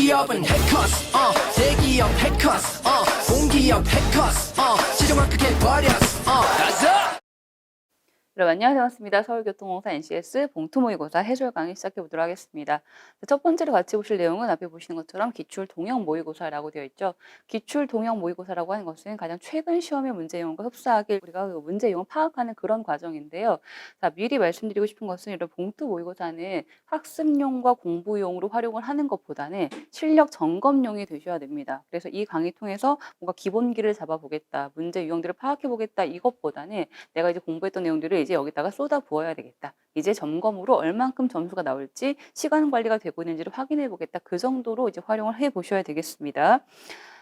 기업은 해커스 대기업 해커스 공기업 해커스 시정을 크게 버렸어 가자. 여러분 안녕하세요. 반갑습니다. 서울교통공사 NCS 봉투모의고사 해설 강의 시작해 보도록 하겠습니다. 첫 번째로 같이 보실 내용은 앞에 보시는 것처럼 기출 동형 모의고사라고 되어 있죠. 기출 동형 모의고사라고 하는 것은 가장 최근 시험의 문제 내용과 흡사하게 우리가 그 문제 내용을 파악하는 그런 과정인데요. 자, 미리 말씀드리고 싶은 것은 이런 봉투 모의고사는 학습용과 공부용으로 활용을 하는 것보다는 실력 점검용이 되셔야 됩니다. 그래서 이 강의 통해서 뭔가 기본기를 잡아보겠다, 문제 유형들을 파악해보겠다 이것보다는 내가 이제 공부했던 내용들을 이제 여기다가 쏟아 부어야 되겠다. 이제 점검으로 얼만큼 점수가 나올지 시간 관리가 되고 있는지를 확인해 보겠다. 그 정도로 이제 활용을 해 보셔야 되겠습니다.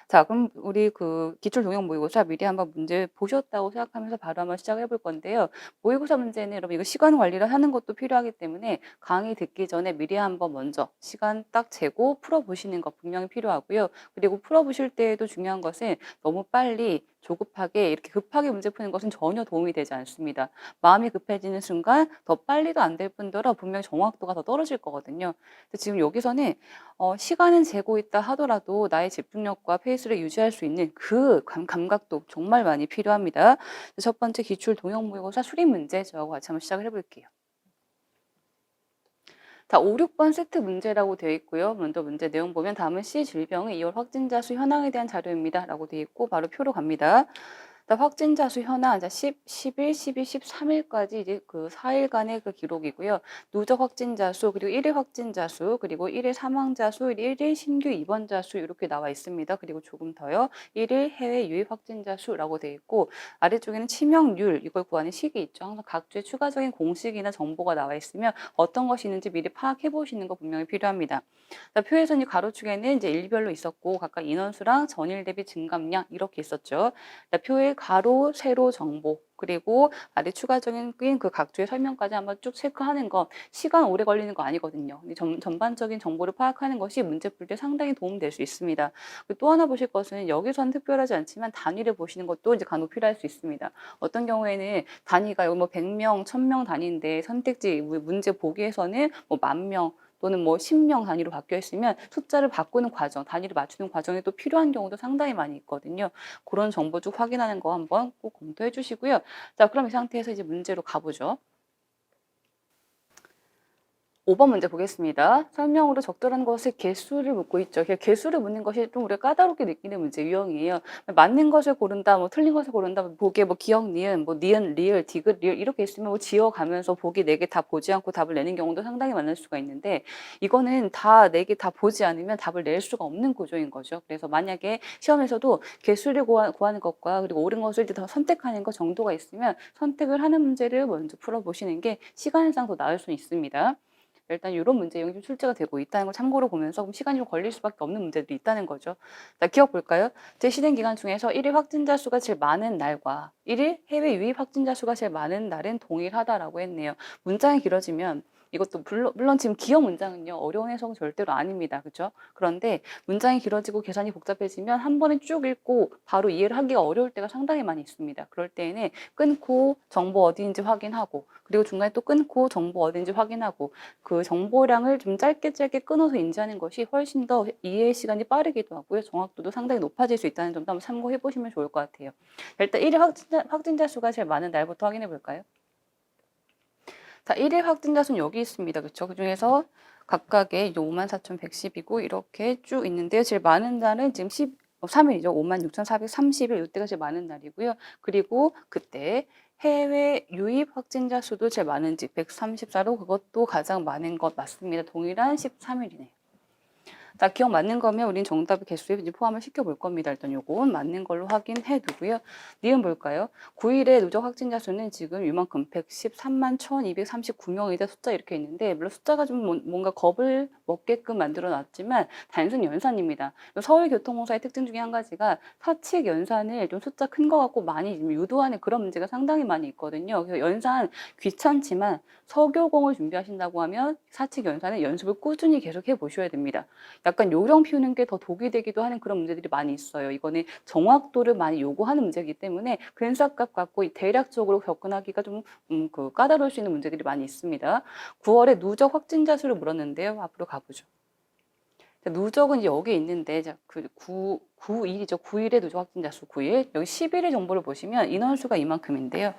자, 그럼 우리 그 기출 동형 모의고사 미리 한번 문제 보셨다고 생각하면서 바로 한번 시작해 볼 건데요. 모의고사 문제는 여러분 이거 시간 관리를 하는 것도 필요하기 때문에 강의 듣기 전에 미리 한번 먼저 시간 딱 재고 풀어 보시는 것 분명히 필요하고요. 그리고 풀어 보실 때에도 중요한 것은 너무 빨리 조급하게 이렇게 급하게 문제 푸는 것은 전혀 도움이 되지 않습니다. 마음이 급해지는 순간 더 빨리도 안 될 뿐더러 분명히 정확도가 더 떨어질 거거든요. 지금 여기서는 시간은 재고 있다 하더라도 나의 집중력과 페이스를 유지할 수 있는 그 감각도 정말 많이 필요합니다. 첫 번째 기출 동형 모의고사 수리 문제 저하고 같이 한번 시작을 해볼게요. 자, 5, 6번 세트 문제라고 되어 있고요. 먼저 문제 내용 보면 다음은 C 질병의 2월 확진자 수 현황에 대한 자료입니다. 라고 되어 있고 바로 표로 갑니다. 자, 확진자 수 현황, 자, 10, 11, 12, 13일까지 이제 그 4일간의 그 기록이고요. 누적 확진자 수, 그리고 1일 확진자 수, 그리고 1일 사망자 수, 1일 신규 입원자 수 이렇게 나와 있습니다. 그리고 조금 더요. 1일 해외 유입 확진자 수라고 되어 있고 아래쪽에는 치명률 이걸 구하는 식이 있죠. 항상 각 주에 추가적인 공식이나 정보가 나와 있으면 어떤 것이 있는지 미리 파악해 보시는 거 분명히 필요합니다. 자, 표에서는 가로축에는 이제 일별로 있었고 각각 인원수랑 전일 대비 증감량 이렇게 있었죠. 자, 표에 가로, 세로 정보 그리고 아래 추가적인 그 각주의 설명까지 한번 쭉 체크하는 거 시간 오래 걸리는 거 아니거든요. 전반적인 정보를 파악하는 것이 문제 풀 때 상당히 도움될 수 있습니다. 또 하나 보실 것은 여기서는 특별하지 않지만 단위를 보시는 것도 이제 간혹 필요할 수 있습니다. 어떤 경우에는 단위가 여기 뭐 100명, 1000명 단위인데 선택지 문제 보기에서는 뭐 10,000명 또는 뭐 10명 단위로 바뀌어 있으면 숫자를 바꾸는 과정, 단위를 맞추는 과정이 또 필요한 경우도 상당히 많이 있거든요. 그런 정보 쭉 확인하는 거 한번 꼭 검토해 주시고요. 자, 그럼 이 상태에서 이제 문제로 가보죠. 5번 문제 보겠습니다. 설명으로 적절한 것의 개수를 묻고 있죠. 개수를 묻는 것이 좀 우리가 까다롭게 느끼는 문제 유형이에요. 맞는 것을 고른다, 뭐 틀린 것을 고른다, 보기에 뭐 기억, 니은, 뭐 니은, 리을, 디귿, 리을 이렇게 있으면 뭐 지어가면서 보기 4개 다 보지 않고 답을 내는 경우도 상당히 많을 수가 있는데 이거는 다 4개 다 보지 않으면 답을 낼 수가 없는 구조인 거죠. 그래서 만약에 시험에서도 개수를 구하는 것과 그리고 옳은 것을 이제 더 선택하는 것 정도가 있으면 선택을 하는 문제를 먼저 풀어보시는 게 시간상 더 나을 수 있습니다. 일단 이런 문제 유형이 좀 출제가 되고 있다는 걸 참고로 보면서 그럼 시간이 좀 걸릴 수밖에 없는 문제들이 있다는 거죠. 자, 기억 볼까요? 제시된 기간 중에서 1일 확진자 수가 제일 많은 날과 1일 해외 유입 확진자 수가 제일 많은 날은 동일하다라고 했네요. 문장이 길어지면 이것도 물론 지금 기억 문장은요 어려운 해석은 절대로 아닙니다. 그렇죠? 그런데 문장이 길어지고 계산이 복잡해지면 한 번에 쭉 읽고 바로 이해를 하기가 어려울 때가 상당히 많이 있습니다. 그럴 때에는 끊고 정보 어디인지 확인하고 그리고 중간에 또 끊고 정보 어디인지 확인하고 그 정보량을 좀 짧게 끊어서 인지하는 것이 훨씬 더 이해 시간이 빠르기도 하고요. 정확도도 상당히 높아질 수 있다는 점도 한번 참고해 보시면 좋을 것 같아요. 일단 1일 확진자 수가 제일 많은 날부터 확인해 볼까요? 자, 1일 확진자 수는 여기 있습니다. 그렇죠? 그중에서 각각의 54,110이고 이렇게 쭉 있는데요. 제일 많은 날은 지금 3일이죠. 56,430일 이때가 제일 많은 날이고요. 그리고 그때 해외 유입 확진자 수도 제일 많은지 134로 그것도 가장 많은 것 맞습니다. 동일한 13일이네요. 자, 기억 맞는 거면 우린 정답의 개수에 이제 포함을 시켜볼 겁니다. 일단 요건 맞는 걸로 확인해 두고요. 니은 볼까요? 9일에 누적 확진자 수는 지금 이만큼 113만 1,239명이다 숫자 이렇게 있는데 물론 숫자가 좀 뭔가 겁을 먹게끔 만들어 놨지만 단순 연산입니다. 서울교통공사의 특징 중에 한 가지가 사칙 연산을 좀 숫자 큰 거 갖고 많이 유도하는 그런 문제가 상당히 많이 있거든요. 그래서 연산 귀찮지만 서교공을 준비하신다고 하면 사칙 연산은 연습을 꾸준히 계속 해 보셔야 됩니다. 약간 요령 피우는 게 더 독이 되기도 하는 그런 문제들이 많이 있어요. 이거는 정확도를 많이 요구하는 문제이기 때문에 근사값 갖고 대략적으로 접근하기가 좀 까다로울 수 있는 문제들이 많이 있습니다. 9월에 누적 확진자 수를 물었는데요. 앞으로 가보죠. 자, 누적은 이제 여기 있는데, 자, 9일이죠. 9일의 누적 확진자 수 9일. 여기 11일 정보를 보시면 인원수가 이만큼인데요.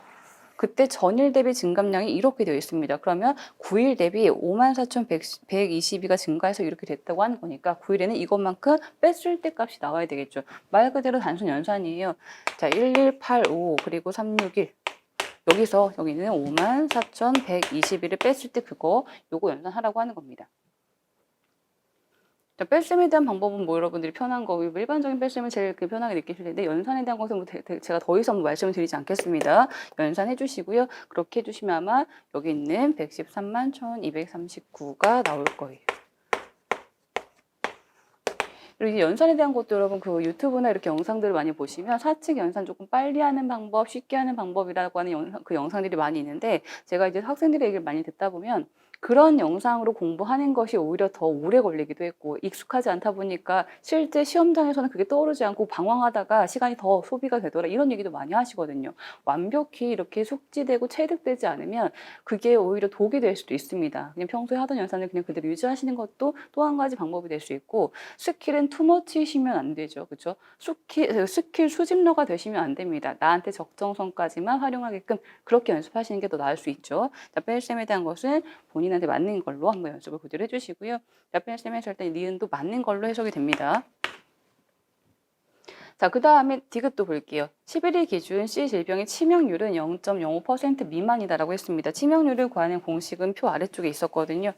그때 전일 대비 증감량이 이렇게 되어 있습니다. 그러면 9일 대비 54,122가 증가해서 이렇게 됐다고 하는 거니까 9일에는 이것만큼 뺐을 때 값이 나와야 되겠죠. 말 그대로 단순 연산이에요. 자, 1185 그리고 361. 여기서 여기는 54,121을 뺐을 때 요거 연산하라고 하는 겁니다. 자, 뺄셈에 대한 방법은 뭐 여러분들이 편한 거, 일반적인 뺄셈을 제일 편하게 느끼실 텐데 연산에 대한 것은 뭐 제가 더 이상 뭐 말씀을 드리지 않겠습니다. 연산해 주시고요. 그렇게 해주시면 아마 여기 있는 113만 1,239가 나올 거예요. 그리고 이제 연산에 대한 것도 여러분 그 유튜브나 이렇게 영상들을 많이 보시면 사칙 연산 조금 빨리 하는 방법, 쉽게 하는 방법이라고 하는 그 영상들이 많이 있는데 제가 이제 학생들의 얘기를 많이 듣다 보면 그런 영상으로 공부하는 것이 오히려 더 오래 걸리기도 했고 익숙하지 않다 보니까 실제 시험장에서는 그게 떠오르지 않고 방황하다가 시간이 더 소비가 되더라 이런 얘기도 많이 하시거든요. 완벽히 이렇게 숙지되고 체득되지 않으면 그게 오히려 독이 될 수도 있습니다. 그냥 평소에 하던 연산을 그냥 그대로 유지하시는 것도 또 한 가지 방법이 될 수 있고 스킬은 투머치시면 안 되죠. 그렇죠? 스킬 수집러가 되시면 안 됩니다. 나한테 적정선까지만 활용하게끔 그렇게 연습하시는 게 더 나을 수 있죠. 자, 뺄셈에 대한 것은 본인한테 맞는 걸로 한번 연습을 그대로 해주시고요. 자, 뺄셈에서 일단 니은도 맞는 걸로 해석이 됩니다. 자, 그 다음에 디귿도 볼게요. 11일 기준 C 질병의 치명률은 0.05% 미만이다라고 했습니다. 치명률을 구하는 공식은 표 아래쪽에 있었거든요.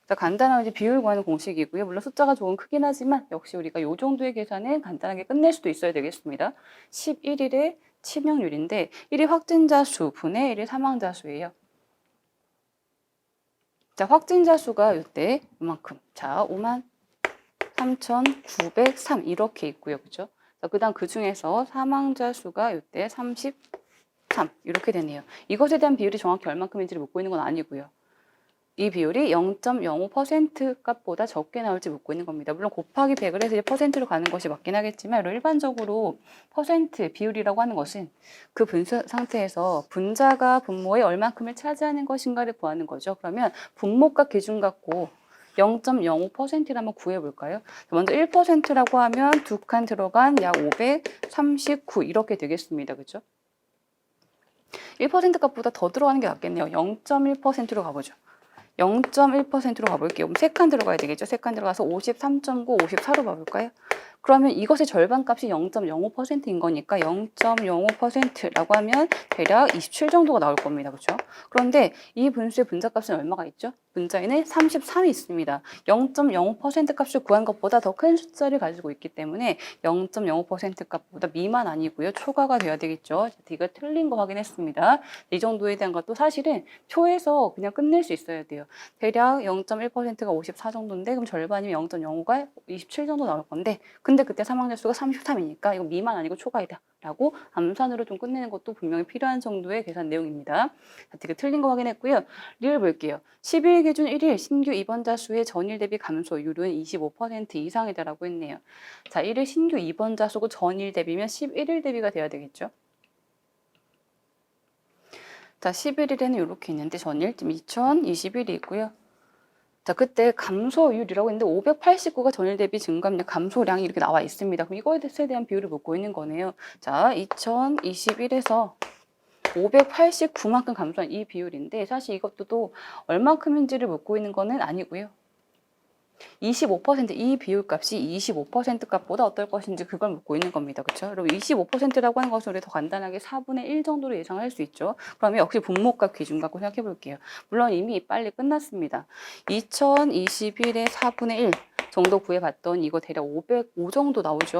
자, 간단하게 비율 구하는 공식이고요. 물론 숫자가 조금 크긴 하지만 역시 우리가 이 정도의 계산은 간단하게 끝낼 수도 있어야 되겠습니다. 11일의 치명률인데 1이 확진자 수 분의 1이 사망자 수예요. 자, 확진자 수가 이때 이만큼. 자, 53,903 이렇게 있고요. 그죠? 자, 그다음 그 중에서 사망자 수가 이때 33 이렇게 되네요. 이것에 대한 비율이 정확히 얼만큼인지를 묻고 있는 건 아니고요. 이 비율이 0.05% 값보다 적게 나올지 묻고 있는 겁니다. 물론 곱하기 100을 해서 이제 퍼센트로 가는 것이 맞긴 하겠지만 일반적으로 퍼센트 비율이라고 하는 것은 그 분수 상태에서 분자가 분모의 얼만큼을 차지하는 것인가를 구하는 거죠. 그러면 분모값 기준 갖고 0.05%를 한번 구해볼까요? 먼저 1%라고 하면 두 칸 들어간 약 539 이렇게 되겠습니다. 그죠? 1% 값보다 더 들어가는 게 낫겠네요. 0.1%로 가보죠. 0.1%로 가볼게요. 그럼 3칸 들어가야 되겠죠? 3칸 들어가서 53.9, 54로 가볼까요? 그러면 이것의 절반 값이 0.05%인 거니까 0.05%라고 하면 대략 27 정도가 나올 겁니다. 그렇죠? 그런데 이 분수의 분자값은 얼마가 있죠? 분자에는 33이 있습니다. 0.05% 값을 구한 것보다 더 큰 숫자를 가지고 있기 때문에 0.05% 값보다 미만 아니고요. 초과가 돼야 되겠죠. 이거 틀린 거 확인했습니다. 이 정도에 대한 것도 사실은 표에서 그냥 끝낼 수 있어야 돼요. 대략 0.1%가 54 정도인데 그럼 절반이면 0.05가 27 정도 나올 건데 근데 그때 사망자 수가 33이니까 이거 미만 아니고 초과이다 라고 암산으로 좀 끝내는 것도 분명히 필요한 정도의 계산 내용입니다. 자, 되게 틀린 거 확인했고요. 리을 볼게요. 10일 기준 1일 신규 입원자 수의 전일 대비 감소율은 25% 이상이다라고 했네요. 자, 1일 신규 입원자 수고 전일 대비면 11일 대비가 돼야 되겠죠. 자, 11일에는 이렇게 있는데 전일 지금 2021이 있고요. 자, 그때 감소율이라고 했는데 589가 전일 대비 증감량 감소량이 이렇게 나와 있습니다. 그럼 이거에 대한 비율을 묻고 있는 거네요. 자, 2021에서 589만큼 감소한 이 비율인데 사실 이것도 또 얼만큼인지를 묻고 있는 거는 아니고요. 25%이 비율 값이 25% 값보다 어떨 것인지 그걸 묻고 있는 겁니다. 그렇죠? 그리고 25%라고 하는 것은 우리 더 간단하게 4분의 1 정도로 예상할 수 있죠. 그러면 역시 분모값 기준 갖고 생각해 볼게요. 물론 이미 빨리 끝났습니다. 2021의 4분의 1 정도 구해봤더니 이거 대략 505 정도 나오죠.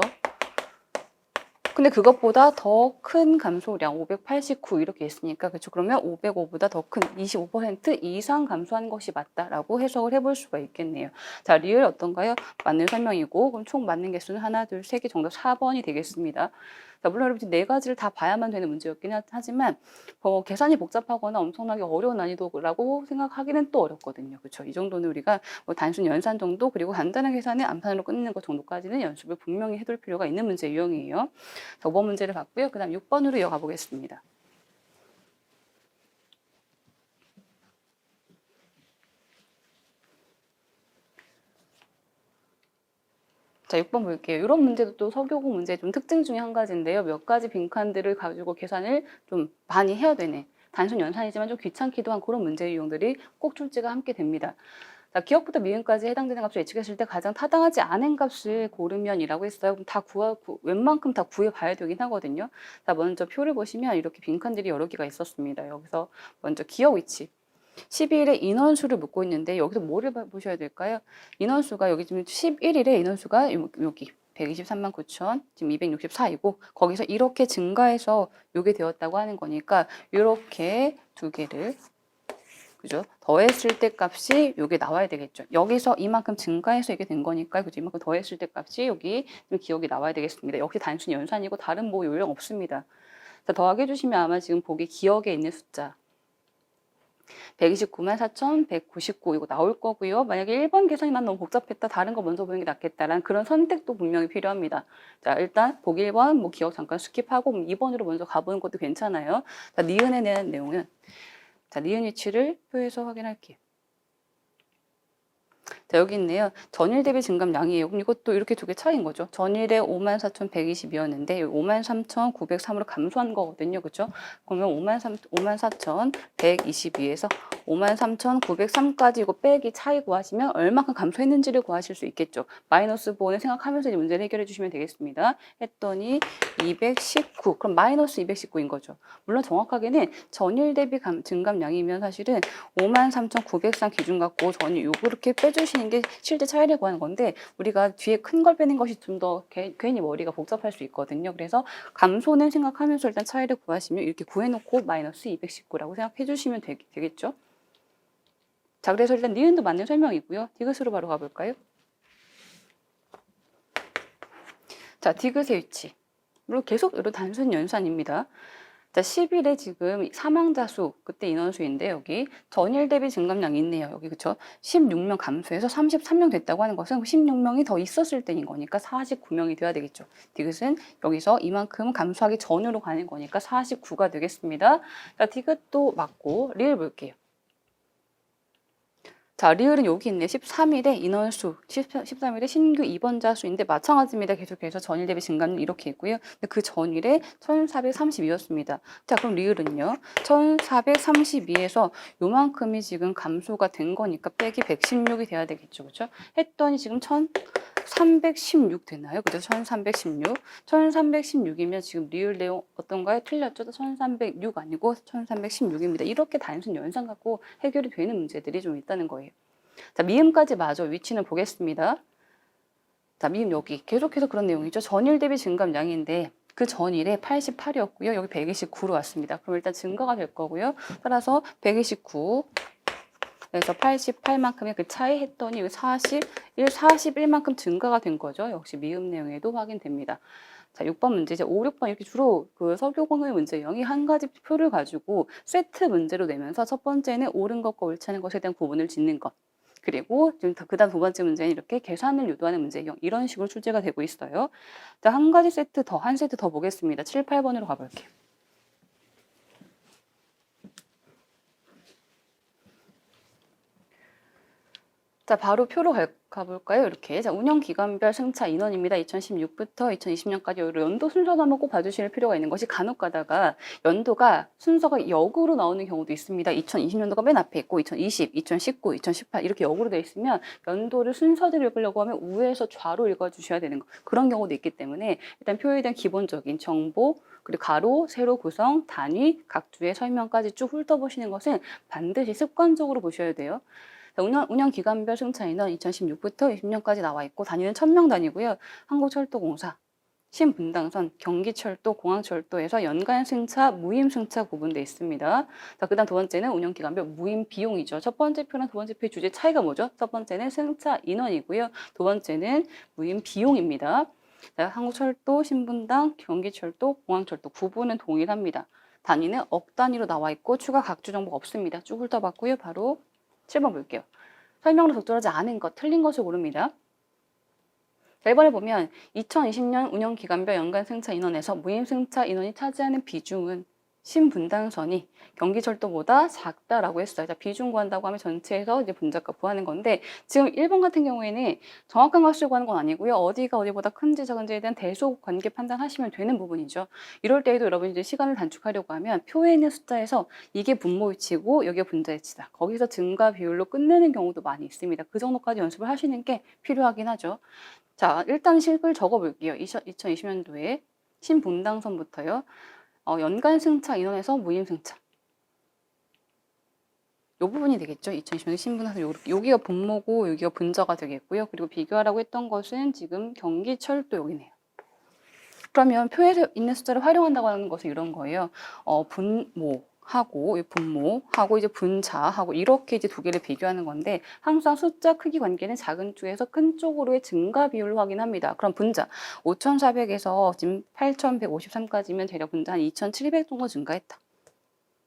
근데 그것보다 더 큰 감소량 589 이렇게 있으니까 그렇죠. 그러면 505보다 더 큰 25% 이상 감소한 것이 맞다라고 해석을 해볼 수가 있겠네요. 자, 리을 어떤가요? 맞는 설명이고 그럼 총 맞는 개수는 하나, 둘, 세 개 정도 4번이 되겠습니다. 자, 물론 여러분 네 가지를 다 봐야만 되는 문제였긴 하지만 계산이 복잡하거나 엄청나게 어려운 난이도라고 생각하기는 또 어렵거든요. 그렇죠? 이 정도는 우리가 단순 연산 정도 그리고 간단한 계산을 암산으로 끝내는 것 정도까지는 연습을 분명히 해둘 필요가 있는 문제 유형이에요. 자, 5번 문제를 봤고요. 그 다음 6번으로 이어가 보겠습니다. 자, 6번 볼게요. 이런 문제도 또 서교고 문제의 좀 특징 중에 한 가지인데요. 몇 가지 빈칸들을 가지고 계산을 좀 많이 해야 되네. 단순 연산이지만 좀 귀찮기도 한 그런 문제 유형들이 꼭 출제가 함께 됩니다. 자, 기억부터 미음까지 해당되는 값을 예측했을 때 가장 타당하지 않은 값을 고르면이라고 했어요. 그럼 다 웬만큼 다 구해봐야 되긴 하거든요. 자, 먼저 표를 보시면 이렇게 빈칸들이 여러 개가 있었습니다. 여기서 먼저 기억 위치. 12일에 인원수를 묻고 있는데 여기서 뭐를 보셔야 될까요? 인원수가 여기 지금 11일에 인원수가 여기 123만 9천, 지금 264이고 거기서 이렇게 증가해서 요게 되었다고 하는 거니까 이렇게 두 개를 그죠? 더했을 때 값이 여기 나와야 되겠죠. 여기서 이만큼 증가해서 이게 된 거니까 그죠? 이만큼 더했을 때 값이 여기 기억이 나와야 되겠습니다. 역시 단순히 연산이고 다른 뭐 요령 없습니다. 자, 더하기 해주시면 아마 지금 보기 기억에 있는 숫자 129만 4,199 이거 나올 거고요. 만약에 1번 계산이만 너무 복잡했다. 다른 거 먼저 보는 게 낫겠다라는 그런 선택도 분명히 필요합니다. 자, 일단 보기 1번 뭐 기억 잠깐 스킵하고 2번으로 먼저 가보는 것도 괜찮아요. 자, 니은에 대한 내용은 자, 니은 위치를 표에서 확인할게요. 자, 여기 있네요. 전일 대비 증감량이에요. 그럼 이것도 이렇게 두 개 차이인 거죠. 전일에 54,120이었는데 53,903으로 감소한 거거든요. 그렇죠? 그러면 54,122에서 53,903까지 이거 빼기 차이 구하시면 얼마큼 감소했는지를 구하실 수 있겠죠. 마이너스 부호는 생각하면서 이 문제를 해결해 주시면 되겠습니다. 했더니 219. 그럼 마이너스 219인 거죠. 물론 정확하게는 전일 대비 증감량이면 사실은 53,903 기준 갖고 전일 요렇게 빼주시는 게 실제 차이를 구하는 건데 우리가 뒤에 큰 걸 빼는 것이 좀 더 괜히 머리가 복잡할 수 있거든요. 그래서 감소는 생각하면서 일단 차이를 구하시면 이렇게 구해놓고 마이너스 219라고 생각해 주시면 되겠죠. 자, 그래서 일단 니은도 맞는 설명이고요. 디귿으로 바로 가볼까요? 자, 디귿의 위치. 물론 계속 이런 단순 연산입니다. 자, 10일에 지금 사망자 수, 그때 인원수인데 여기 전일 대비 증감량이 있네요. 여기 그쵸? 16명 감소해서 33명 됐다고 하는 것은 16명이 더 있었을 때인 거니까 49명이 돼야 되겠죠. 디귿은 여기서 이만큼 감소하기 전으로 가는 거니까 49가 되겠습니다. 자, 디귿도 맞고 리을 볼게요. 자, 리을은 여기 있네. 13일에 인원수, 13일에 신규 입원자 수인데 마찬가지입니다. 계속해서 전일 대비 증가는 이렇게 있고요. 근데 그 전일에 1432였습니다. 자, 그럼 리을은요. 1432에서 요만큼이 지금 감소가 된 거니까 빼기 116이 돼야 되겠죠. 그렇죠? 했더니 지금 1316 되나요? 그죠? 1316. 1316이면 지금 리을 내용 어떤가요? 틀렸죠? 1306 아니고 1316입니다. 이렇게 단순 연산 갖고 해결이 되는 문제들이 좀 있다는 거예요. 자, 미음까지 마저 위치는 보겠습니다. 자, 미음 여기 계속해서 그런 내용이죠. 전일 대비 증감량인데 그 전일에 88이었고요. 여기 129로 왔습니다. 그럼 일단 증가가 될 거고요. 따라서 129 그래서 88만큼의 그 차이 했더니 41만큼 증가가 된 거죠. 역시 미음 내용에도 확인됩니다. 자, 6번 문제, 이제 5, 6번 이렇게 주로 그 서교공의 문제형이 한 가지 표를 가지고 세트 문제로 내면서 첫 번째는 옳은 것과 옳지 않은 것에 대한 구분을 짓는 것. 그리고 지금 그다음 두 번째 문제는 이렇게 계산을 유도하는 문제형. 이런 식으로 출제가 되고 있어요. 자, 한 세트 더 보겠습니다. 7, 8번으로 가볼게요. 자, 바로 표로 가볼까요? 이렇게. 자, 운영기간별 승차 인원입니다. 2016부터 2020년까지 연도 순서도 한번 꼭 봐주실 필요가 있는 것이 간혹 가다가 연도가 순서가 역으로 나오는 경우도 있습니다. 2020년도가 맨 앞에 있고 2020, 2019, 2018 이렇게 역으로 되어 있으면 연도를 순서대로 읽으려고 하면 우에서 좌로 읽어주셔야 되는 거. 그런 경우도 있기 때문에 일단 표에 대한 기본적인 정보 그리고 가로, 세로 구성, 단위, 각 주의 설명까지 쭉 훑어보시는 것은 반드시 습관적으로 보셔야 돼요. 운영기간별 승차 인원 2016부터 20년까지 나와 있고 단위는 1000명 단위고요. 한국철도공사, 신분당선, 경기철도, 공항철도에서 연간 승차, 무임 승차 구분되어 있습니다. 자, 그다음 두 번째는 운영기간별 무임 비용이죠. 첫 번째 표랑 두 번째 표의 주제 차이가 뭐죠? 첫 번째는 승차 인원이고요. 두 번째는 무임 비용입니다. 자, 한국철도, 신분당, 경기철도, 공항철도 구분은 동일합니다. 단위는 억 단위로 나와 있고 추가 각주 정보가 없습니다. 쭉 훑어봤고요. 바로 7번 볼게요. 설명으로 적절하지 않은 것, 틀린 것을 고릅니다. 자, 1번에 보면 2020년 운영기간별 연간 승차 인원에서 무임 승차 인원이 차지하는 비중은 신분당선이 경기철도보다 작다라고 했어요. 자, 비중 구한다고 하면 전체에서 이제 분자값 구하는 건데 지금 1번 같은 경우에는 정확한 값을 구하는 건 아니고요. 어디가 어디보다 큰지 작은지에 대한 대소 관계 판단하시면 되는 부분이죠. 이럴 때에도 여러분 이제 시간을 단축하려고 하면 표에 있는 숫자에서 이게 분모 위치고 여기가 분자 위치다. 거기서 증가 비율로 끝내는 경우도 많이 있습니다. 그 정도까지 연습을 하시는 게 필요하긴 하죠. 자, 일단 식을 적어볼게요. 2020년도에 신분당선부터요. 연간 승차 인원에서 무임 승차. 요 부분이 되겠죠. 2020년 신분에서 여기가 분모고 여기가 분자가 되겠고요. 그리고 비교하라고 했던 것은 지금 경기철도 여기네요. 그러면 표에 있는 숫자를 활용한다고 하는 것은 이런 거예요. 분모하고 이제 분자하고 이렇게 이제 두 개를 비교하는 건데 항상 숫자 크기 관계는 작은 쪽에서 큰 쪽으로의 증가 비율을 확인합니다. 그럼 분자 5,400에서 지금 8,153까지면 대략 분자 한 2,700 정도 증가했다.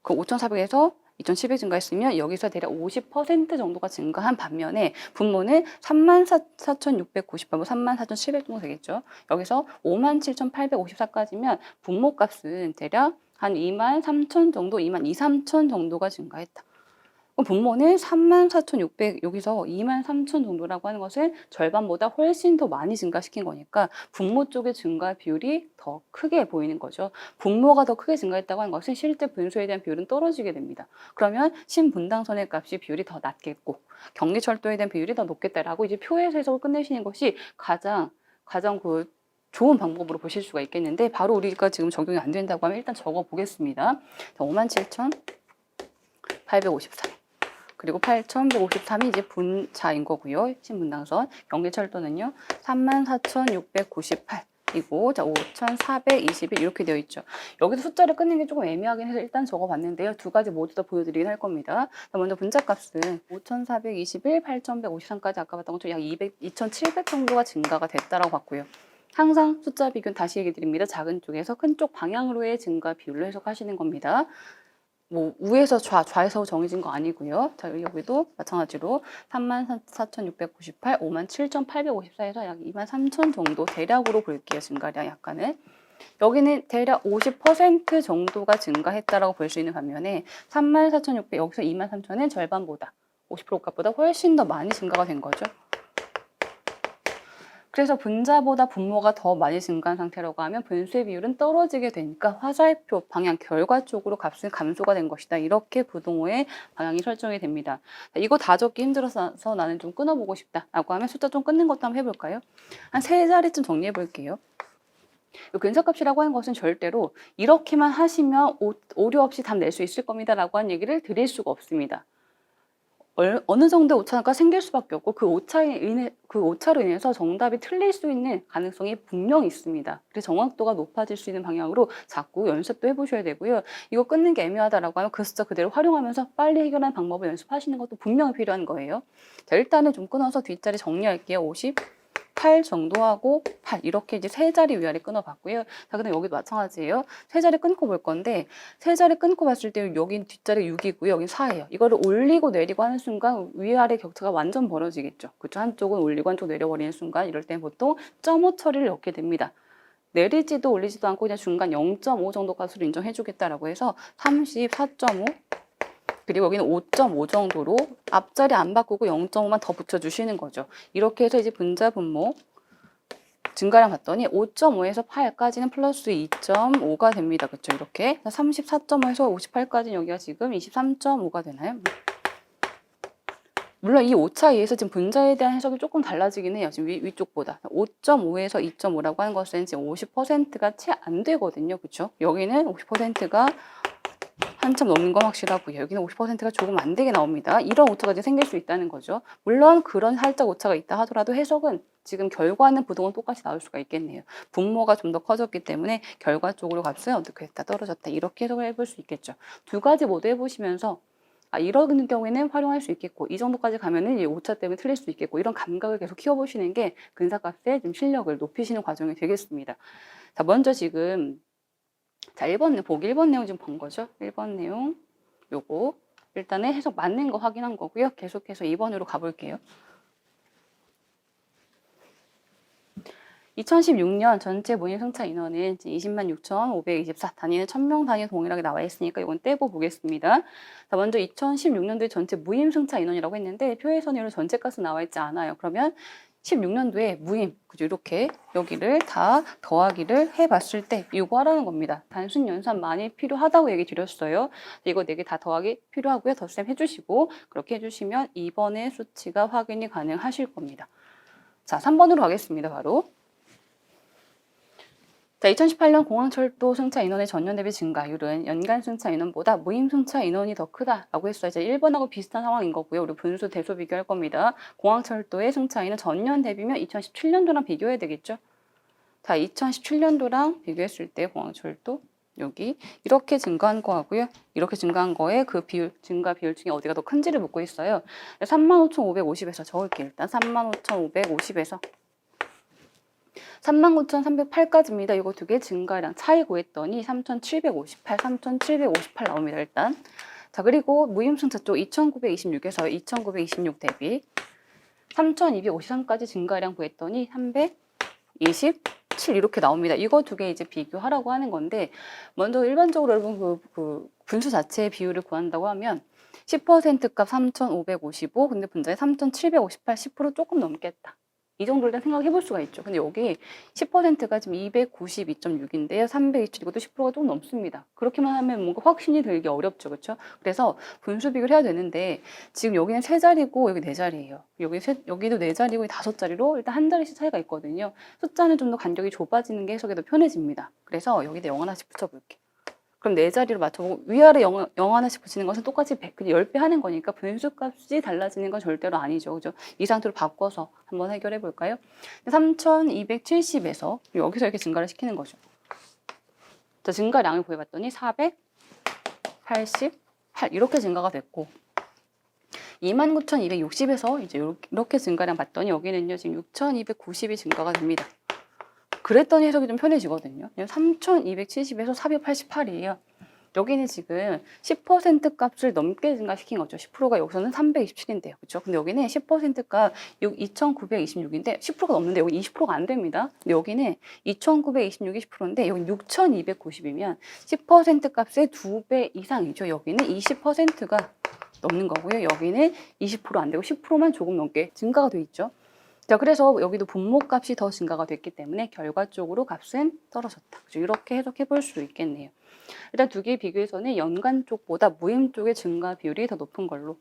그 5,400에서 2,700 증가했으면 여기서 대략 50% 정도가 증가한 반면에 분모는 34,698, 34,700 정도 되겠죠. 여기서 57,854까지면 분모값은 대략 한 23,000 정도, 23,000 정도가 증가했다. 그럼 분모는 34,600 여기서 23,000 정도라고 하는 것은 절반보다 훨씬 더 많이 증가시킨 거니까 분모 쪽의 증가 비율이 더 크게 보이는 거죠. 분모가 더 크게 증가했다고 하는 것은 실제 분수에 대한 비율은 떨어지게 됩니다. 그러면 신분당선의 값이 비율이 더 낮겠고 경기철도에 대한 비율이 더 높겠다라고 이제 표에서 해석을 끝내시는 것이 가장 그 좋은 방법으로 보실 수가 있겠는데 바로 우리가 지금 적용이 안 된다고 하면 일단 적어 보겠습니다. 57,853. 그리고 8,153이 이제 분자인 거고요. 신분당선. 경기철도는요. 34,698. 이고 자 5,421 이렇게 되어 있죠. 여기서 숫자를 끊는 게 조금 애매하긴 해서 일단 적어봤는데요. 두 가지 모두 다 보여드리긴 할 겁니다. 먼저 분자값은 5,421, 8,153까지 아까 봤던 것처럼 약 2,700 정도가 증가가 됐다라고 봤고요. 항상 숫자 비교는 다시 얘기 드립니다. 작은 쪽에서 큰 쪽 방향으로의 증가 비율로 해석하시는 겁니다. 우에서 좌에서 정해진 거 아니고요. 자, 여기도 마찬가지로 34,698, 57,854에서 약 23,000 정도 대략으로 볼게요. 증가량 약간은. 여기는 대략 50% 정도가 증가했다라고 볼 수 있는 반면에 34,600 여기서 23,000은 절반보다 50% 값보다 훨씬 더 많이 증가가 된 거죠. 그래서 분자보다 분모가 더 많이 증가한 상태라고 하면 분수의 비율은 떨어지게 되니까 화살표 방향 결과 쪽으로 값은 감소가 된 것이다. 이렇게 부동호의 방향이 설정이 됩니다. 이거 다 적기 힘들어서 나는 좀 끊어보고 싶다라고 하면 숫자 좀 끊는 것도 한번 해볼까요? 한 3자리쯤 정리해 볼게요. 근사값이라고 하는 것은 절대로 이렇게만 하시면 오류 없이 답 낼 수 있을 겁니다 라고 하는 얘기를 드릴 수가 없습니다. 어느 정도 오차가 생길 수밖에 없고 그 오차로 인해서 정답이 틀릴 수 있는 가능성이 분명히 있습니다. 그래서 정확도가 높아질 수 있는 방향으로 자꾸 연습도 해보셔야 되고요. 이거 끊는 게 애매하다라고 하면 그 숫자 그대로 활용하면서 빨리 해결하는 방법을 연습하시는 것도 분명히 필요한 거예요. 자, 일단은 좀 끊어서 뒷자리 정리할게요. 58 정도 하고 8 이렇게 이제 3자리 위아래 끊어봤고요. 자, 그다음 여기도 마찬가지예요. 3자리 끊고 볼 건데 3자리 끊고 봤을 때 여긴 뒷자리 6이고요. 여긴 4예요. 이거를 올리고 내리고 하는 순간 위아래 격차가 완전 벌어지겠죠. 그렇죠? 한쪽은 올리고 한쪽 내려버리는 순간 이럴 때는 보통 0.5 처리를 넣게 됩니다. 내리지도 올리지도 않고 그냥 중간 0.5 정도 값으로 인정해주겠다라고 해서 34.5 그리고 여기는 5.5 정도로 앞자리 안 바꾸고 0.5만 더 붙여주시는 거죠. 이렇게 해서 이제 분자 분모 증가량 봤더니 5.5에서 8까지는 플러스 2.5가 됩니다. 그렇죠? 이렇게 34.5에서 58까지는 여기가 지금 23.5가 되나요? 물론 이 오차에 의해서 지금 분자에 대한 해석이 조금 달라지긴 해요. 지금 위쪽보다 5.5에서 2.5라고 하는 것은 지금 50%가 채 안 되거든요. 그렇죠? 여기는 50%가 한참 넘는 건 확실하고요. 여기는 50%가 조금 안 되게 나옵니다. 이런 오차가 이제 생길 수 있다는 거죠. 물론 그런 살짝 오차가 있다 하더라도 해석은 지금 결과는 부동은 똑같이 나올 수가 있겠네요. 분모가 좀 더 커졌기 때문에 결과 쪽으로 값은 어떻게 됐다 떨어졌다 이렇게 해석을 해볼 수 있겠죠. 두 가지 모두 해보시면서 이런 경우에는 활용할 수 있겠고 이 정도까지 가면은 이 오차 때문에 틀릴 수 있겠고 이런 감각을 계속 키워보시는 게 근사값의 좀 실력을 높이시는 과정이 되겠습니다. 자, 먼저 지금 자, 1번 보기 1번 내용 좀 본 거죠. 1번 내용 요거 일단은 해석 맞는 거 확인한 거고요. 계속해서 2번으로 가볼게요. 2016년 전체 모임 승차 인원은 20만 6,524 단위는 1000명 단위 동일하게 나와 있으니까 이건 떼고 보겠습니다. 자, 먼저 2016년도에 전체 무임 승차 인원이라고 했는데 표에서는 이런 전체 값은 나와 있지 않아요. 그러면 16년도에 무임, 그죠? 이렇게 여기를 다 더하기를 해봤을 때 이거 하라는 겁니다. 단순 연산 많이 필요하다고 얘기 드렸어요. 이거 4개 다 더하기 필요하고요. 덧셈 해주시고 그렇게 해주시면 2번의 수치가 확인이 가능하실 겁니다. 자, 3번으로 가겠습니다. 바로. 자, 2018년 공항철도 승차 인원의 전년 대비 증가율은 연간 승차 인원보다 무임 승차 인원이 더 크다라고 했어요. 이제 1번하고 비슷한 상황인 거고요. 우리 분수 대소 비교할 겁니다. 공항철도의 승차 인원 전년 대비면 2017년도랑 비교해야 되겠죠. 자, 2017년도랑 비교했을 때 공항철도 여기 이렇게 증가한 거하고요. 이렇게 증가한 거에 그 비율, 증가 비율 중에 어디가 더 큰지를 묻고 있어요. 35,550에서 적을게요. 일단 35,550에서 39,308까지입니다. 이거 두 개 증가량 차이 구했더니 3,758, 3,758 나옵니다. 일단. 자, 그리고 무임승차 쪽 2,926에서 2,926 대비 3,253까지 증가량 구했더니 327 이렇게 나옵니다. 이거 두 개 이제 비교하라고 하는 건데 먼저 일반적으로 여러분 그 분수 자체의 비율을 구한다고 하면 10% 값 3,555 근데 분자에 3,758 10% 조금 넘겠다. 이 정도를 일단 생각해 볼 수가 있죠. 근데 여기 10%가 지금 292.6인데요. 327 이것도 10%가 조금 넘습니다. 그렇게만 하면 뭔가 확신이 들기 어렵죠. 그렇죠? 그래서 분수 비교를 해야 되는데 지금 여기는 3자리고 여기 4자리예요. 여기도 4자리고 5자리로 일단 한 자리씩 차이가 있거든요. 숫자는 좀 더 간격이 좁아지는 게 해석이 더 편해집니다. 그래서 여기다 0 하나씩 붙여볼게요. 그럼 4자리로 맞춰보고 위아래 0 하나씩 붙이는 것은 똑같이 10배 하는 거니까 분수값이 달라지는 건 절대로 아니죠. 그죠? 이 상태로 바꿔서 한번 해결해 볼까요? 3270에서 여기서 이렇게 증가를 시키는 거죠. 자, 증가량을 구해봤더니 488 이렇게 증가가 됐고 29,260에서 이제 이렇게 증가량 봤더니 여기는요 지금 6,290이 증가가 됩니다. 그랬더니 해석이 좀 편해지거든요. 3,270에서 488이에요. 여기는 지금 10% 값을 넘게 증가시킨 거죠. 10%가 여기서는 327인데요. 그렇죠? 근데 여기는 10%가 2,926인데 10%가 넘는데 여기 20%가 안 됩니다. 근데 여기는 2,926이 10%인데 여기 6,290이면 10% 값의 2배 이상이죠. 여기는 20%가 넘는 거고요. 여기는 20% 안 되고 10%만 조금 넘게 증가가 돼 있죠. 자, 그래서 여기도 분모값이 더 증가가 됐기 때문에 결과적으로 값은 떨어졌다. 그죠? 이렇게 해석해 볼 수 있겠네요. 일단 두 개의 비교에서는 연간 쪽보다 무임 쪽의 증가 비율이 더 높은 걸로.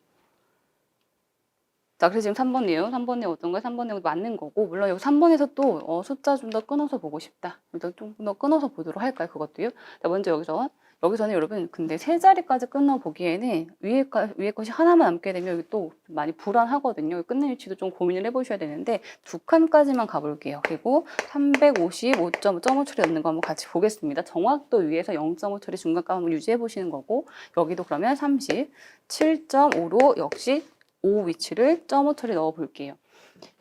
자, 그래서 지금 3번 내용, 3번 내용 어떤 거야? 3번 내용 맞는 거고, 물론 여기 3번에서 또 숫자 좀 더 끊어서 보고 싶다. 일단 좀 더 끊어서 보도록 할까요? 그것도요. 자, 먼저 여기서는 여러분 근데 3자리까지 끊어보기에는 위에 것이 하나만 남게 되면 여기 또 많이 불안하거든요. 끝내 위치도 좀 고민을 해보셔야 되는데 2칸까지만 가볼게요. 그리고 355.5 처리 넣는 거 한번 같이 보겠습니다. 정확도 위에서 0.5 처리 중간값 한번 유지해 보시는 거고 여기도 그러면 37.5로 역시 5 위치를 0.5 처리 넣어 볼게요.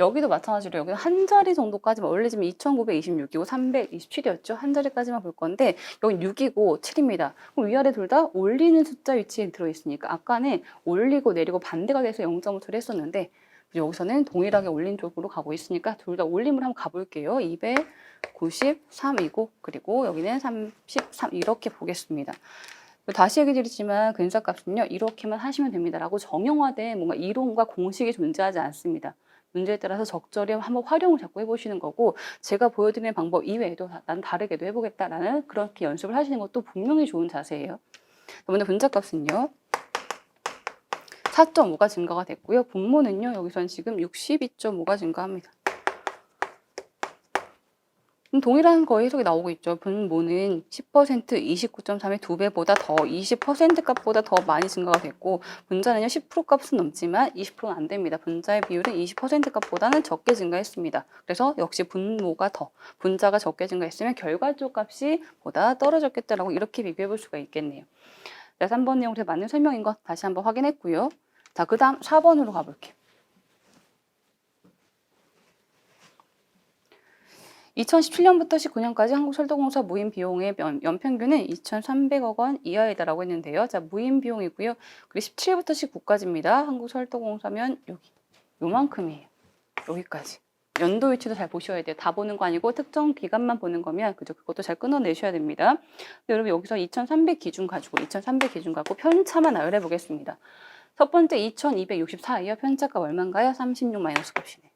여기도 마찬가지로 여기는 한 자리 정도까지만 원래 지금 2,926이고 327이었죠. 한 자리까지만 볼 건데 여기 6이고 7입니다. 그럼 위아래 둘 다 올리는 숫자 위치에 들어있으니까 아까는 올리고 내리고 반대가 돼서 0.5 처리했었는데 여기서는 동일하게 올린 쪽으로 가고 있으니까 둘 다 올림을 한번 가볼게요. 293이고 그리고 여기는 33 이렇게 보겠습니다. 다시 얘기 드리지만 근사값은요 이렇게만 하시면 됩니다 라고 정형화된 뭔가 이론과 공식이 존재하지 않습니다. 문제에 따라서 적절히 한번 활용을 자꾸 해보시는 거고 제가 보여드리는 방법 이외에도 난 다르게도 해보겠다라는 그렇게 연습을 하시는 것도 분명히 좋은 자세예요. 먼저 분자값은요 4.5가 증가가 됐고요. 분모는요 여기서는 지금 62.5가 증가합니다. 동일한 거의 해석이 나오고 있죠. 분모는 10% 29.3의 2배보다 더 20% 값보다 더 많이 증가가 됐고 분자는요 10% 값은 넘지만 20%는 안 됩니다. 분자의 비율은 20% 값보다는 적게 증가했습니다. 그래서 역시 분모가 더 분자가 적게 증가했으면 결과적 값이 보다 떨어졌겠다라고 이렇게 비교해 볼 수가 있겠네요. 자, 3번 내용에 맞는 설명인 것 다시 한번 확인했고요. 자, 그 다음 4번으로 가볼게요. 2017년부터 19년까지 한국철도공사 무임 비용의 연평균은 2,300억 원 이하이다라고 했는데요. 자, 무임 비용이고요. 그리고 17부터 19까지입니다. 한국철도공사면 여기 요만큼이에요. 여기까지. 연도일치도 잘 보셔야 돼요. 다 보는 거 아니고 특정 기간만 보는 거면 그죠? 그것도 잘 끊어내셔야 됩니다. 근데 여러분 여기서 2300 기준 가지고 편차만 나열해 보겠습니다. 첫 번째 2264예요. 편차값 얼마인가요? 36 마이너스 값이네.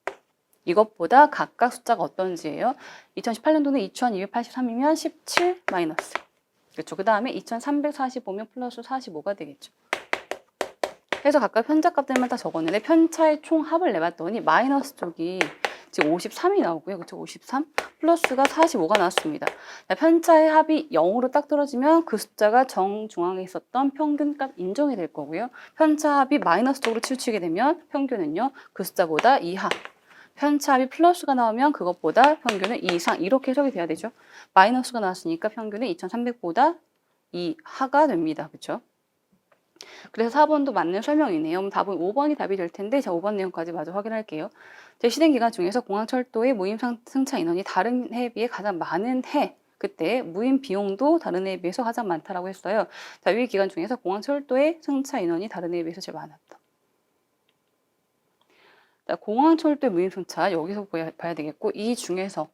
이것보다 각각 숫자가 어떤지예요. 2018년도는 2283이면 17 마이너스. 그렇죠. 그 다음에 2345면 플러스 45가 되겠죠. 그래서 각각 편차값들만 다 적었는데 편차의 총 합을 내봤더니 마이너스 쪽이 지금 53이 나오고요. 그렇죠? 53 플러스가 45가 나왔습니다. 편차의 합이 0으로 딱 떨어지면 그 숫자가 정중앙에 있었던 평균값 인정이 될 거고요. 편차 합이 마이너스 쪽으로 치우치게 되면 평균은요. 그 숫자보다 이하. 편차 합이 플러스가 나오면 그것보다 평균은 2 이상 이렇게 해석이 돼야 되죠. 마이너스가 나왔으니까 평균은 2300보다 이하가 됩니다. 그렇죠? 그래서 4번도 맞는 설명이네요. 그럼 답은 5번이 답이 될 텐데 자 5번 내용까지 마저 확인할게요. 제시된 기간 중에서 공항철도의 무임 승차 인원이 다른 해에 비해 가장 많은 해 그때 무임 비용도 다른 해에 비해서 가장 많다라고 했어요. 자, 위 기간 중에서 공항철도의 승차 인원이 다른 해에 비해서 제일 많았다. 자, 공항철도의 무임 승차 여기서 봐야 되겠고 이 중에서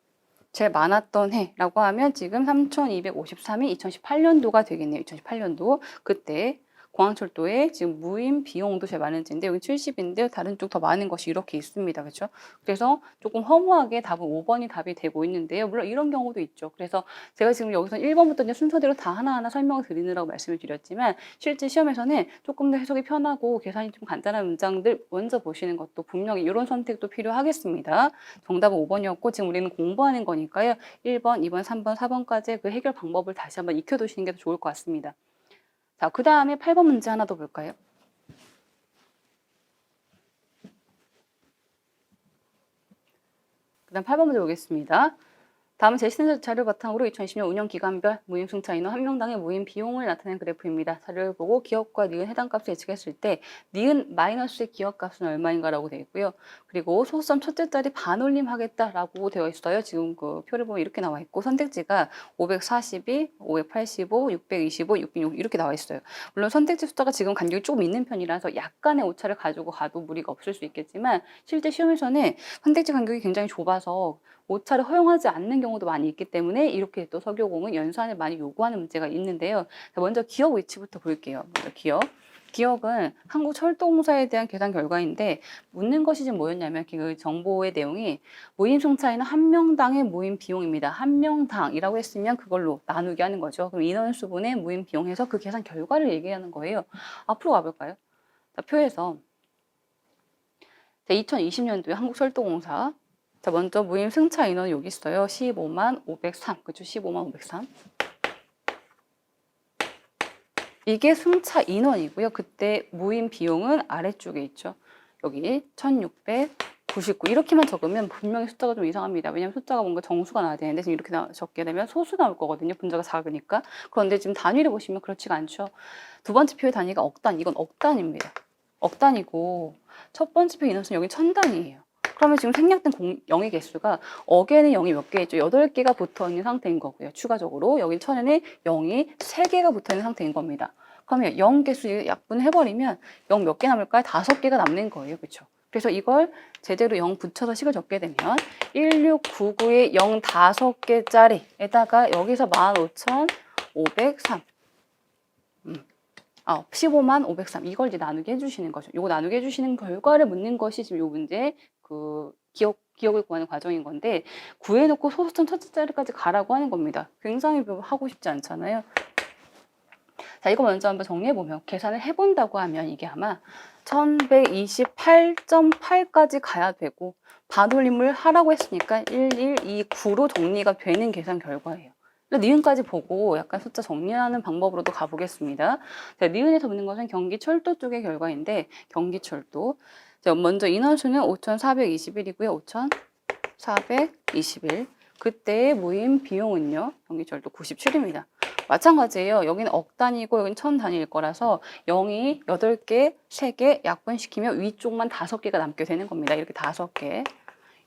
제일 많았던 해라고 하면 지금 3253이 2018년도가 되겠네요. 2018년도 그때 공항철도에 지금 무임 비용도 제일 많은지인데 여기 70인데 다른 쪽 더 많은 것이 이렇게 있습니다. 그렇죠? 그래서 조금 허무하게 답은 5번이 답이 되고 있는데요. 물론 이런 경우도 있죠. 그래서 제가 지금 여기서 1번부터 이제 순서대로 다 하나하나 설명을 드리느라고 말씀을 드렸지만 실제 시험에서는 조금 더 해석이 편하고 계산이 좀 간단한 문장들 먼저 보시는 것도 분명히 이런 선택도 필요하겠습니다. 정답은 5번이었고 지금 우리는 공부하는 거니까요. 1번, 2번, 3번, 4번까지 그 해결 방법을 다시 한번 익혀두시는 게 더 좋을 것 같습니다. 자, 그 다음에 8번 문제 하나 더 볼까요? 그 다음 8번 문제 보겠습니다. 다음은 제시된 자료 바탕으로 2020년 운영 기간별 무임 승차 인원 한 명당의 무임 비용을 나타낸 그래프입니다. 자료를 보고 기업과 니은 해당 값을 예측했을 때 니은 마이너스의 기업 값은 얼마인가라고 되어 있고요. 그리고 소수점 첫째 자리 반올림 하겠다라고 되어 있어요. 지금 그 표를 보면 이렇게 나와 있고 선택지가 542, 585, 625, 606 이렇게 나와 있어요. 물론 선택지 숫자가 지금 간격이 조금 있는 편이라서 약간의 오차를 가지고 가도 무리가 없을 수 있겠지만 실제 시험에서는 선택지 간격이 굉장히 좁아서 오차를 허용하지 않는 경우도 많이 있기 때문에 이렇게 또 서교공은 연산을 많이 요구하는 문제가 있는데요. 먼저 기억 위치부터 볼게요. 먼저 기억은 한국철도공사에 대한 계산 결과인데 묻는 것이 지금 뭐였냐면 그 정보의 내용이 무임 승차인은 한 명당의 무임 비용입니다. 한 명당이라고 했으면 그걸로 나누게 하는 거죠. 그럼 인원수분의 무임 비용해서 그 계산 결과를 얘기하는 거예요. 앞으로 가볼까요? 자, 표에서 2020년도에 한국철도공사 자, 먼저 무임 승차 인원 여기 있어요. 15만 503. 그렇죠? 15만 503. 이게 승차 인원이고요. 그때 무임 비용은 아래쪽에 있죠. 여기 1699. 이렇게만 적으면 분명히 숫자가 좀 이상합니다. 왜냐하면 숫자가 뭔가 정수가 나야 되는데 지금 이렇게 적게 되면 소수 나올 거거든요. 분자가 작으니까. 그런데 지금 단위를 보시면 그렇지가 않죠. 두 번째 표의 단위가 억단. 이건 억단입니다. 억단이고 첫 번째 표 인원수는 여기 1000단위예요. 그러면 지금 생략된 0의 개수가 억에는 0이 몇 개 있죠? 8개가 붙어 있는 상태인 거고요. 추가적으로 여기 1000에는 0이 3개가 붙어 있는 상태인 겁니다. 그러면 0 개수 약분해버리면 0 몇 개 남을까요? 5개가 남는 거예요. 그렇죠? 그래서 이걸 제대로 0 붙여서 식을 적게 되면 1699에 0 5개짜리에다가 여기서 15503 15만 503 이걸 이제 나누게 해주시는 거죠. 요거 나누게 해주시는 결과를 묻는 것이 지금 요 문제 그 기억을 구하는 과정인 건데 구해놓고 소수점 첫째 자리까지 가라고 하는 겁니다. 굉장히 하고 싶지 않잖아요. 자, 이거 먼저 한번 정리해보면 계산을 해본다고 하면 이게 아마 1128.8까지 가야 되고 반올림을 하라고 했으니까 1129로 정리가 되는 계산 결과예요. 니은까지 보고 약간 숫자 정리하는 방법으로도 가보겠습니다. 자, 니은에서 묻는 것은 경기철도 쪽의 결과인데 경기철도 자, 먼저 인원수는 5421이고요. 5421 그때의 무임 비용은요. 경기철도 97입니다. 마찬가지예요. 여기는 억 단위고 여기는 1000 단위일 거라서 0이 8개, 3개 약분시키면 위쪽만 5개가 남게 되는 겁니다. 이렇게 5개.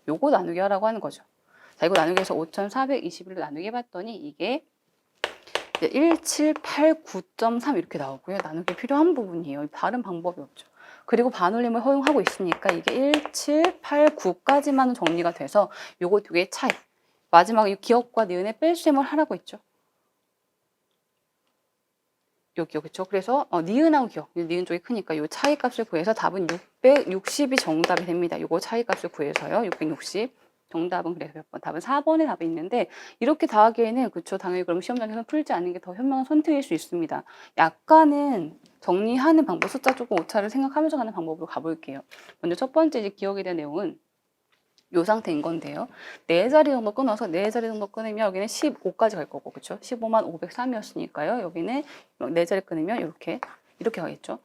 요거 나누기 하라고 하는 거죠. 자, 이거 나누기 해서 5421로 나누기 해봤더니 이게 1789.3 이렇게 나오고요. 나누기 필요한 부분이에요. 다른 방법이 없죠. 그리고 반올림을 허용하고 있으니까 이게 1, 7, 8, 9까지만 정리가 돼서 요거 두 개의 차이. 마지막에 이 기억과 니은의 뺄셈을 하라고 했죠. 여기요, 그쵸? 그래서 니은하고 기억, 니은 쪽이 크니까 요 차이 값을 구해서 답은 660이 정답이 됩니다. 요거 차이 값을 구해서요, 660. 정답은 그래서 몇 번? 답은 4번에 답이 있는데 이렇게 다 하기에는 그쵸? 당연히 그럼 시험장에서 풀지 않는 게 더 현명한 선택일 수 있습니다. 약간은 정리하는 방법, 숫자 조금 오차를 생각하면서 가는 방법으로 가볼게요. 먼저 첫 번째 이제 기억에 대한 내용은 요 상태인 건데요. 4자리 정도 끊어서 4자리 정도 끊으면 여기는 15까지 갈 거고, 그쵸? 15만 503이었으니까요. 여기는 4자리 끊으면 이렇게 가겠죠.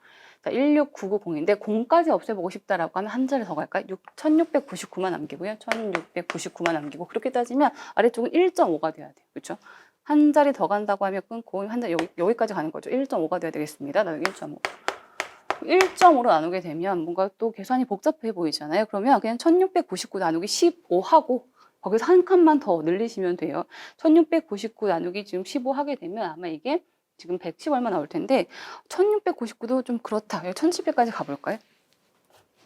자, 16990인데 0까지 없애보고 싶다라고 하면 한 자리 더 갈까요? 1699만 남기고요. 1699만 남기고 그렇게 따지면 아래쪽은 1.5가 돼야 돼요. 그쵸? 한 자리 더 간다고 하면 끊고 한 자리 여기까지 가는 거죠. 1.5가 돼야 되겠습니다. 나중에 1.5. 1.5로 나누게 되면 뭔가 또 계산이 복잡해 보이잖아요. 그러면 그냥 1699 나누기 15 하고 거기서 한 칸만 더 늘리시면 돼요. 1699 나누기 지금 15 하게 되면 아마 이게 지금 110 얼마 나올 텐데 1699도 좀 그렇다. 1700까지 가볼까요?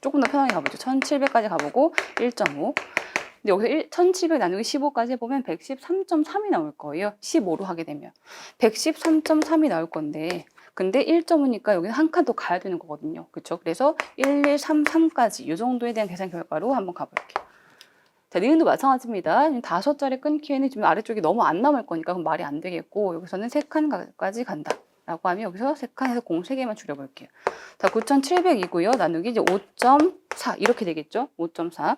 조금 더 편하게 가보죠. 1700까지 가보고 1.5. 근데 여기서 1700 나누기 15까지 해보면 113.3이 나올 거예요. 15로 하게 되면. 113.3이 나올 건데 근데 1.5니까 여기는 한 칸 더 가야 되는 거거든요. 그렇죠? 그래서 1133까지 이 정도에 대한 계산 결과로 한번 가볼게요. 자, 니은도 마찬가지입니다. 5자리 끊기에는 지금 아래쪽이 너무 안 남을 거니까 그럼 말이 안 되겠고 여기서는 3칸까지 간다. 라고 하면 여기서 3칸에서 공 3개만 줄여볼게요. 자, 9700이고요. 나누기 이제 5.4 이렇게 되겠죠? 5.4.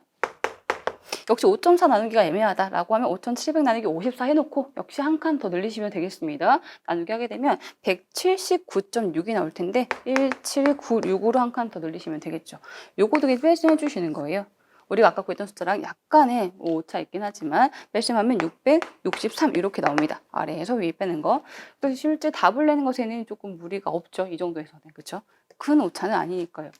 역시 5.4 나누기가 애매하다라고 하면 5,700 나누기 54 해놓고 역시 한 칸 더 늘리시면 되겠습니다. 나누기 하게 되면 179.6이 나올 텐데 1796으로 한 칸 더 늘리시면 되겠죠. 요거도 뺄셈 해주시는 거예요. 우리가 아까 구했던 숫자랑 약간의 오차 있긴 하지만 뺄셈하면 663 이렇게 나옵니다. 아래에서 위에 빼는 거. 그래서 실제 답을 내는 것에는 조금 무리가 없죠. 이 정도에서는. 그렇죠? 큰 오차는 아니니까요.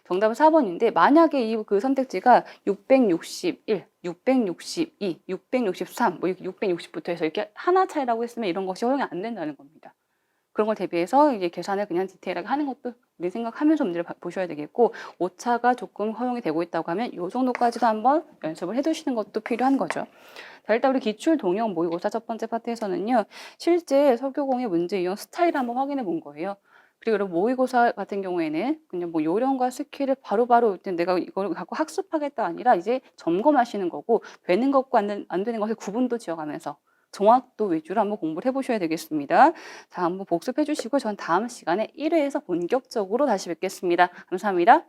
정답은 4번인데 만약에 이 그 선택지가 661, 662, 663, 뭐 660부터 해서 이렇게 하나 차이라고 했으면 이런 것이 허용이 안 된다는 겁니다. 그런 걸 대비해서 이제 계산을 그냥 디테일하게 하는 것도 우리 생각하면서 문제를 보셔야 되겠고 오차가 조금 허용이 되고 있다고 하면 이 정도까지도 한번 연습을 해두시는 것도 필요한 거죠. 자, 일단 우리 기출 동형 모의고사 첫 번째 파트에서는요. 실제 설교공의 문제 유형 스타일을 한번 확인해 본 거예요. 그리고 모의고사 같은 경우에는 그냥 뭐 요령과 스킬을 바로바로 내가 이걸 갖고 학습하겠다 아니라 이제 점검하시는 거고 되는 것과 안 되는 것을 구분도 지어가면서 정확도 위주로 한번 공부를 해보셔야 되겠습니다. 자, 한번 복습해 주시고 전 다음 시간에 1회에서 본격적으로 다시 뵙겠습니다. 감사합니다.